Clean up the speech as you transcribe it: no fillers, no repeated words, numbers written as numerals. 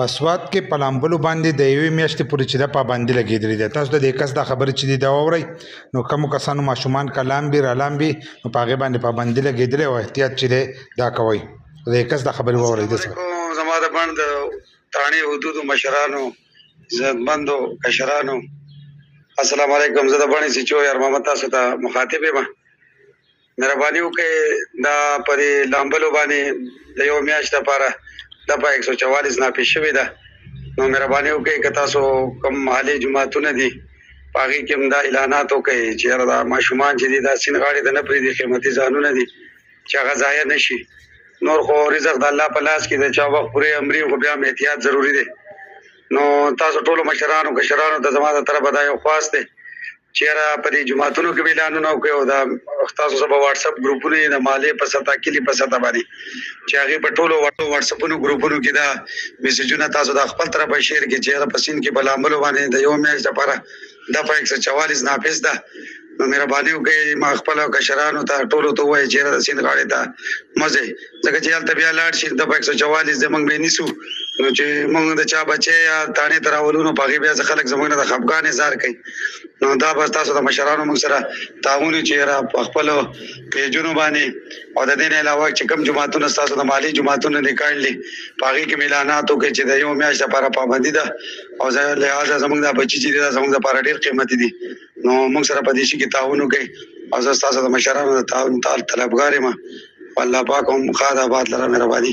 په سوات کې په لامبلو باندې د یوې میاشتې پورې چې دا پابندي لګېدلې ده. تاسو د دې کس دا خبرې چې دي دا واورئ، نو کومو کسانو ماشومان که لامبي رالامبي نو په هغې باندې پابندي لګېدلې او احتیاط چې دی دا کوئ. د دې کس دا خبرې واورئ. زما د بڼ د تاڼې حدودو مشرانو، عزتمندو کشرانو، السلام علیکم. زه د بڼې سیچو یار محمد تاسو ته مخاطب یم. مهرباني وکړئ دا په دې لامبلو باندې د یو میاشت لپاره دفعه 144 نافذ شوې ده. نو مهرباني وکړئ که تاسو کوم محلي جوماتونه دي په هغې کې هم دا اعلانات وکړئ چې یاره دا ماشومان چې دي دا سیند غاړې ته نه پرېږدي، قیمتي ځانونه دي چې هغه ضایع نه شي. نور خو رزق د الله په لاس کې د چا وخت پورې امري، خو بیا هم احتیاط ضروري دی. نو تاسو ټولو مشرانو کشرانو ته زما د طرفه دا یو خواست دی چې یاره په دې جوماتونو کې به اعلانونه وکړئ او دا تاسو سره به واتساپ ګروپونه د محلې په سطح کلي په سطح باندې چې هغې په ټولو واتساپونو ګروپونو کې دا میسیجونه تاسو د خپل طرفه شیر کړئ چې یاره په سیند کې په لامبلو باندې د یو میاشت لپاره دفعه 144 نافذ ده. نو مهرباني وکړئ ما خپلو کشرانو ته ټولو ته ووایئ چې یاره د سیند غاړې ته مه ځئ، ځکه چې هلته بیا لاړ شي دفعه 144 د موږ به یې نیسو، نو چې موږ د چا بچی یا تانې ته راولو نو په هغې بیا خلک زموږ نه د خفګان اظهار کوي. نو دا به تاسو د مشرانو موږ سره تعاون چې یاره په خپلو پیجونو باندې او د دې نه علاوه چې کوم جوماتونه ستاسو د محلي جوماتونه دي کاڼلي په هغې کې مې اعلانات وکړئ چې د یو میاشت لپاره پابندي ده او لهذا زموږ دا بچي چې دي دا زموږ لپاره ډېر قیمتي دي. نو موږ سره په دې شي کې تعاون وکړئ او زه ستاسو د مشرانو د تعاون طلبګار یم. الله پاک هم خاد آباد لره مهرباني.